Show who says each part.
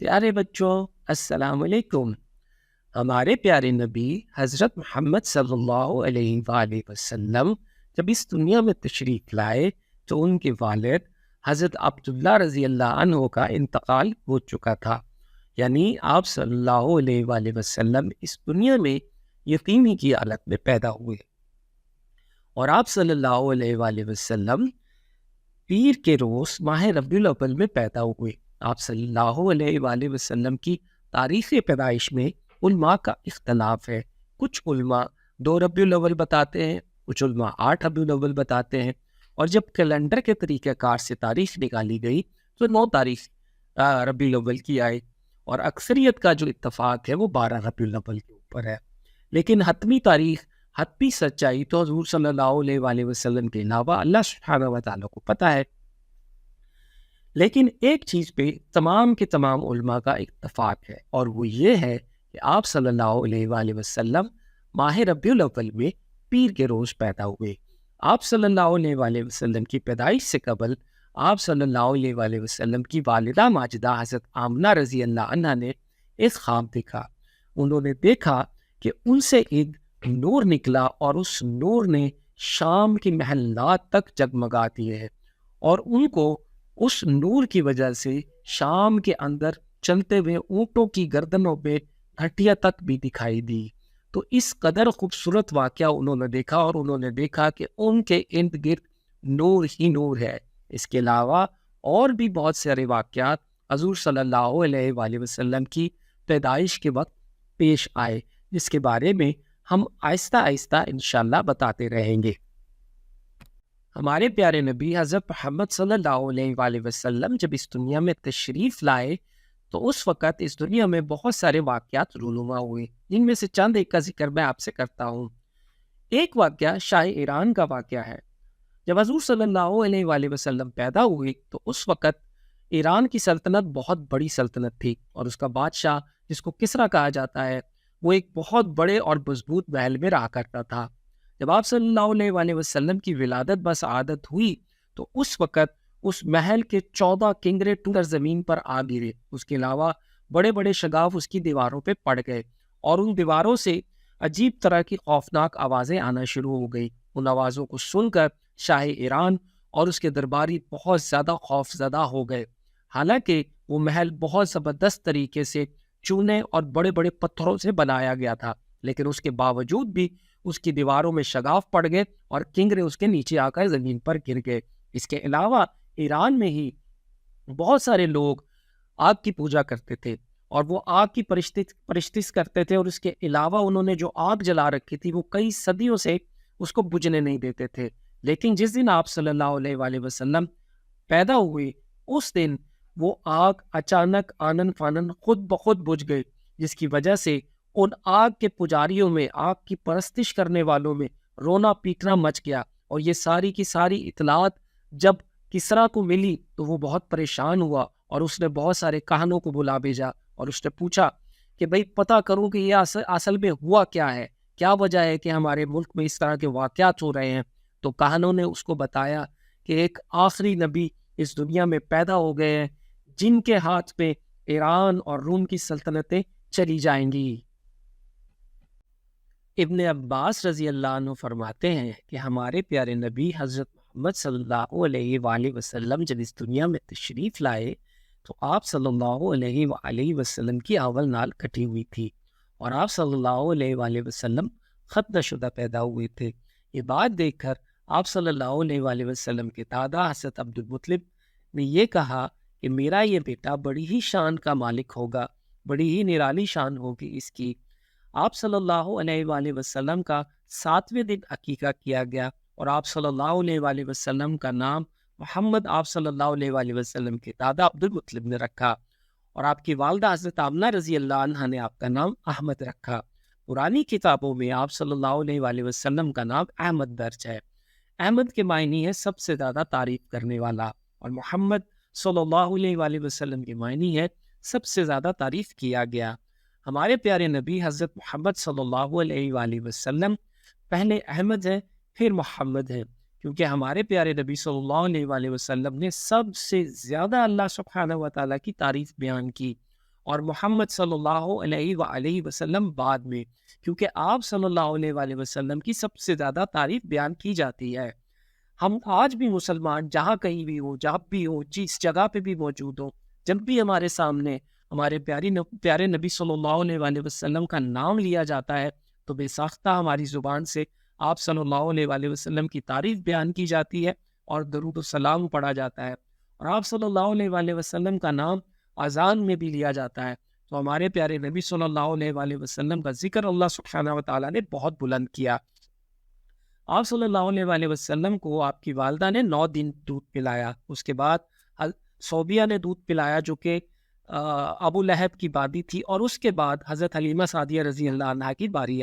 Speaker 1: پیارے بچوں، السلام علیکم۔ ہمارے پیارے نبی حضرت محمد صلی اللہ علیہ وآلہ وسلم جب اس دنیا میں تشریف لائے تو ان کے والد حضرت عبداللہ رضی اللہ عنہ کا انتقال ہو چکا تھا۔ یعنی آپ صلی اللہ علیہ وآلہ وسلم اس دنیا میں یتیمی کی حالت میں پیدا ہوئے، اور آپ صلی اللہ علیہ وآلہ وسلم پیر کے روز ماہ ربیع الاول میں پیدا ہوئے۔ آپ صلی اللہ علیہ وآلہ وسلم کی تاریخ پیدائش میں علماء کا اختلاف ہے۔ کچھ علماء 2 ربیع الاول بتاتے ہیں، کچھ علماء 8 ربیع الاول بتاتے ہیں، اور جب کیلنڈر کے طریقہ کار سے تاریخ نکالی گئی تو 9 تاریخ ربیع الاول کی آئی، اور اکثریت کا جو اتفاق ہے وہ 12 ربیع الاول کے اوپر ہے۔ لیکن حتمی تاریخ، حتمی سچائی تو حضور صلی اللہ علیہ وآلہ وسلم کے علاوہ اللہ سبحانہ و تعالیٰ کو پتہ ہے۔ لیکن ایک چیز پہ تمام کے تمام علماء کا اتفاق ہے، اور وہ یہ ہے کہ آپ صلی اللہ علیہ وآلہ وسلم ماہ ربیع الاول میں پیر کے روز پیدا ہوئے۔ آپ صلی اللہ علیہ وآلہ وسلم کی پیدائش سے قبل آپ صلی اللہ علیہ وآلہ وسلم کی والدہ ماجدہ حضرت آمنہ رضی اللہ عنہا نے ایک خواب دیکھا۔ انہوں نے دیکھا کہ ان سے ایک نور نکلا، اور اس نور نے شام کی محلات تک جگمگا دیے ہیں، اور ان کو اس نور کی وجہ سے شام کے اندر چلتے ہوئے اونٹوں کی گردنوں پہ ہڈیاں تک بھی دکھائی دی۔ تو اس قدر خوبصورت واقعہ انہوں نے دیکھا، اور انہوں نے دیکھا کہ ان کے ارد گرد نور ہی نور ہے۔ اس کے علاوہ اور بھی بہت سارے واقعات حضور صلی اللہ علیہ وآلہ وسلم کی پیدائش کے وقت پیش آئے، جس کے بارے میں ہم آہستہ آہستہ انشاءاللہ بتاتے رہیں گے۔ ہمارے پیارے نبی حضرت محمد صلی اللہ علیہ وآلہ وسلم جب اس دنیا میں تشریف لائے تو اس وقت اس دنیا میں بہت سارے واقعات رونما ہوئے، جن میں سے چند ایک کا ذکر میں آپ سے کرتا ہوں۔ ایک واقعہ شاہ ایران کا واقعہ ہے۔ جب حضور صلی اللہ علیہ وآلہ وسلم پیدا ہوئے تو اس وقت ایران کی سلطنت بہت بڑی سلطنت تھی، اور اس کا بادشاہ جس کو کسریٰ کہا جاتا ہے وہ ایک بہت بڑے اور مضبوط محل میں رہا کرتا تھا۔ جب آپ صلی اللہ علیہ وآلہ وسلم کی ولادت بسعادت ہوئی تو اس وقت اس محل کے 14 کنگرے ٹوٹ کر زمین پر آ گرے۔ اس کے علاوہ بڑے بڑے شگاف اس کی دیواروں پہ پڑ گئے، اور ان دیواروں سے عجیب طرح کی خوفناک آوازیں آنا شروع ہو گئی۔ ان آوازوں کو سن کر شاہ ایران اور اس کے درباری بہت زیادہ خوف زدہ ہو گئے۔ حالانکہ وہ محل بہت زبردست طریقے سے چونے اور بڑے بڑے پتھروں سے بنایا گیا تھا، لیکن اس کے باوجود بھی اس کی دیواروں میں شگاف پڑ گئے، اور کنگرے اس کے نیچے آ کر زمین پر گر گئے۔ اس کے علاوہ ایران میں ہی بہت سارے لوگ آگ کی پوجا کرتے تھے، اور وہ آگ کی پرستش کرتے تھے، اور اس کے علاوہ انہوں نے جو آگ جلا رکھی تھی وہ کئی صدیوں سے اس کو بجھنے نہیں دیتے تھے۔ لیکن جس دن آپ صلی اللہ علیہ وآلہ وسلم پیدا ہوئے اس دن وہ آگ اچانک آنن فانن خود بخود بجھ گئی، جس کی وجہ سے ان آگ کے پجاریوں میں، آگ کی پرستش کرنے والوں میں رونا پیٹنا مچ گیا۔ اور یہ ساری کی ساری اطلاعات جب کسریٰ کو ملی تو وہ بہت پریشان ہوا، اور اس نے بہت سارے کہنوں کو بلا بھیجا، اور اس نے پوچھا کہ بھئی پتہ کروں کہ یہ اصل میں ہوا کیا ہے، کیا وجہ ہے کہ ہمارے ملک میں اس طرح کے واقعات ہو رہے ہیں۔ تو کہنوں نے اس کو بتایا کہ ایک آخری نبی اس دنیا میں پیدا ہو گئے ہیں، جن کے ہاتھ میں ایران اور روم کی سلطنتیں چلی جائیں گی۔ ابن عباس رضی اللہ عنہ فرماتے ہیں کہ ہمارے پیارے نبی حضرت محمد صلی اللہ علیہ وآلہ وسلم جب اس دنیا میں تشریف لائے تو آپ صلی اللہ علیہ وآلہ وسلم کی اول نال کٹی ہوئی تھی، اور آپ صلی اللہ علیہ وآلہ وسلم ختنہ شدہ پیدا ہوئے تھے۔ یہ بات دیکھ کر آپ صلی اللہ علیہ وآلہ وسلم کے دادا حضرت عبد المطلب نے یہ کہا کہ میرا یہ بیٹا بڑی ہی شان کا مالک ہوگا، بڑی ہی نرالی شان ہوگی اس کی۔ آپ صلی اللہ علیہ وآلہ وسلم کا 7ویں دن عقیقہ کیا گیا، اور آپ صلی اللہ علیہ وآلہ وسلم کا نام محمد آپ صلی اللہ علیہ وآلہ وسلم کے دادا عبد المطلب نے رکھا، اور آپ کی والدہ حضرت آمنہ رضی اللہ عنہا نے آپ کا نام احمد رکھا۔ پرانی کتابوں میں آپ صلی اللہ علیہ وآلہ وسلم کا نام احمد درج ہے۔ احمد کے معنی ہے سب سے زیادہ تعریف کرنے والا، اور محمد صلی اللہ علیہ وآلہ وسلم کے معنی ہے سب سے زیادہ تعریف کیا گیا۔ ہمارے پیارے نبی حضرت محمد صلی اللہ علیہ وآلہ وسلم پہلے احمد ہیں پھر محمد ہیں، کیونکہ ہمارے پیارے نبی صلی اللہ علیہ وآلہ وسلم نے سب سے زیادہ اللہ سبحانہ و تعالیٰ کی تعریف بیان کی، اور محمد صلی اللہ علیہ وآلہ وسلم بعد میں، کیونکہ آپ صلی اللہ علیہ وآلہ وسلم کی سب سے زیادہ تعریف بیان کی جاتی ہے۔ ہم آج بھی مسلمان جہاں کہیں بھی ہو، جہاں بھی ہو، جس جگہ پہ بھی موجود ہو، جب بھی ہمارے سامنے ہمارے پیارے نبی صلی اللہ علیہ وآلہ وسلم کا نام لیا جاتا ہے تو بے ساختہ ہماری زبان سے آپ صلی اللہ علیہ وآلہ وسلم کی تعریف بیان کی جاتی ہے اور درود و سلام پڑھا جاتا ہے، اور آپ صلی اللہ علیہ وآلہ وسلم کا نام اذان میں بھی لیا جاتا ہے۔ تو ہمارے پیارے نبی صلی اللہ علیہ وآلہ وسلم کا ذکر اللہ سبحانہ و تعالیٰ نے بہت بلند کیا۔ آپ صلی اللہ علیہ وآلہ وسلم کو آپ کی والدہ نے 9 دن دودھ پلایا، اس کے بعد صوبیہ نے دودھ پلایا جو کہ ابو لہب کی بادی تھی، اور اس کے بعد حضرت حلیمہ سعدیہ رضی اللہ عنہا کی باری